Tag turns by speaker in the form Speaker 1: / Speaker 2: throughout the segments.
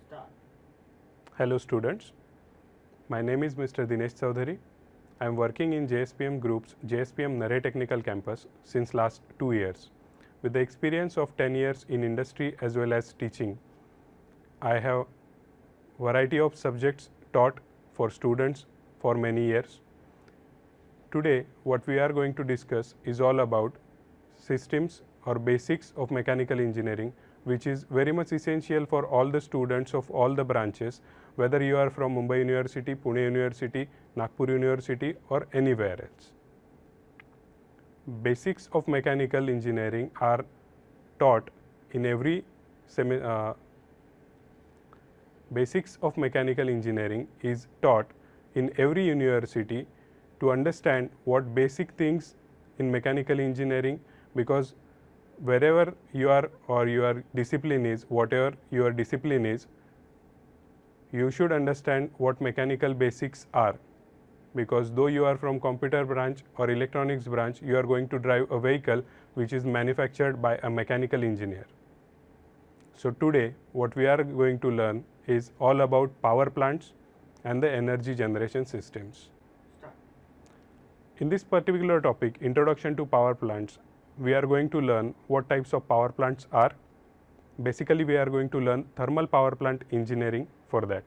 Speaker 1: Start.
Speaker 2: Hello students, my name is Mr. Dinesh Chaudhary. I am working in JSPM Group's JSPM Narre Technical Campus since last 2 years. With the experience of 10 years in industry as well as teaching, I have variety of subjects taught for students for many years. Today what we are going to discuss is all about systems or basics of mechanical engineering, which is very much essential for all the students of all the branches, whether you are from Mumbai University, Pune University, Nagpur University or anywhere else. Basics of mechanical engineering are taught in every basics of mechanical engineering is taught in every university to understand what basic things in mechanical engineering, because wherever you are or your discipline is, whatever your discipline is, you should understand what mechanical basics are, because though you are from computer branch or electronics branch, you are going to drive a vehicle which is manufactured by a mechanical engineer. So today what we are going to learn is all about power plants and the energy generation systems.
Speaker 1: Start.
Speaker 2: In this particular topic, Introduction to Power Plants, we are going to learn what types of power plants are. Basically, we are going to learn thermal power plant engineering for that.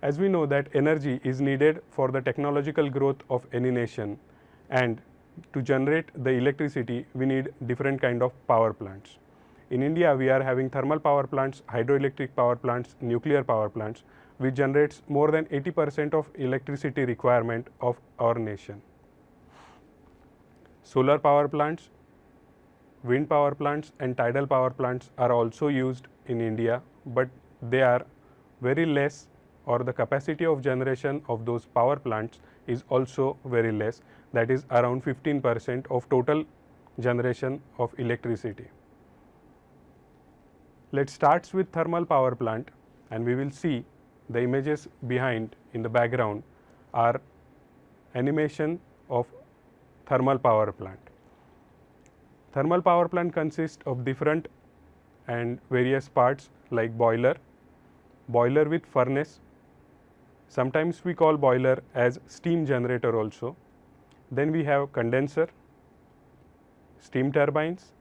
Speaker 2: As we know that energy is needed for the technological growth of any nation, and to generate the electricity, we need different kind of power plants. In India, we are having thermal power plants, hydroelectric power plants, nuclear power plants, which generates more than 80% of electricity requirement of our nation. Solar power plants, wind power plants and tidal power plants are also used in India, but they are very less, or the capacity of generation of those power plants is also very less, that is around 15% of total generation of electricity. Let's start with thermal power plant, and we will see the images behind in the background are animation of thermal power plant. Thermal power plant consists of different and various parts like boiler with furnace. Sometimes we call boiler as steam generator also. Then we have condenser, steam turbines,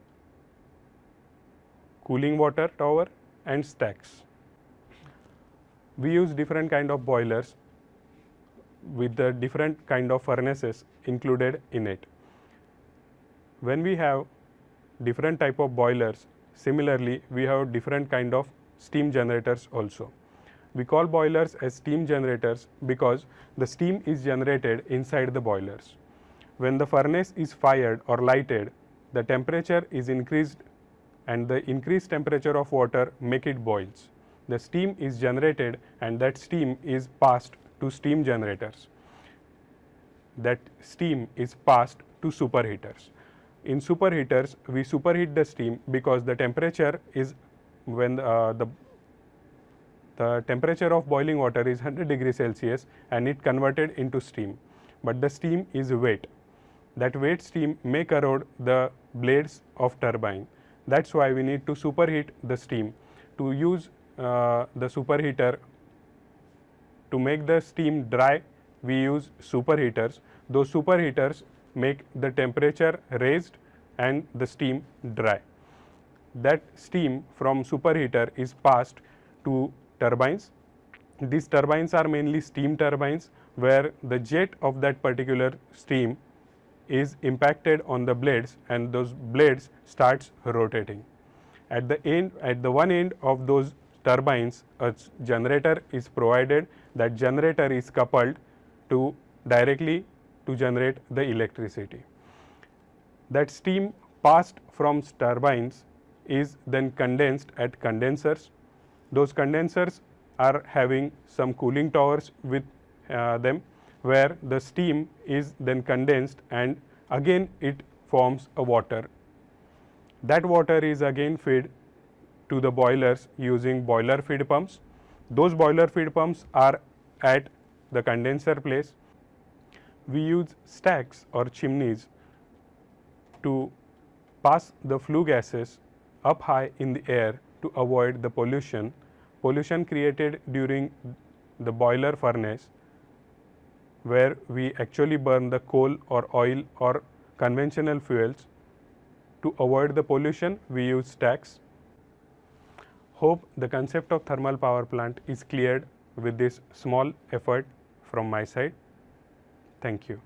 Speaker 2: cooling water tower and stacks. We use different kind of boilers with the different kind of furnaces included in it. When we have different type of boilers, similarly we have different kind of steam generators also. We call boilers as steam generators because the steam is generated inside the boilers. When the furnace is fired or lighted, the temperature is increased, and the increased temperature of water make it boils. The steam is generated and that steam is passed to steam generators. That steam is passed to superheaters. In superheaters, we superheat the steam because the temperature is, when the temperature of boiling water is 100 degrees Celsius and it converted into steam, but the steam is wet. That wet steam may corrode the blades of turbine. That's why we need to superheat the steam. To use the superheater to make the steam dry, we use superheaters. Those superheaters make the temperature raised and the steam dry. That steam from superheater is passed to turbines. These turbines are mainly steam turbines, where the jet of that particular steam is impacted on the blades and those blades starts rotating. At the one end of those turbines, a generator is provided. That generator is coupled to directly to generate the electricity. That steam passed from turbines is then condensed at condensers. Those condensers are having some cooling towers with them, where the steam is then condensed and again it forms a water. That water is again fed to the boilers using boiler feed pumps. Those boiler feed pumps are at the condenser place. We use stacks or chimneys to pass the flue gases up high in the air to avoid the pollution pollution created during the boiler furnace, where we actually burn the coal or oil or conventional fuels. To avoid the pollution, we use stacks. Hope the concept of thermal power plant is cleared with this small effort from my side. Thank you.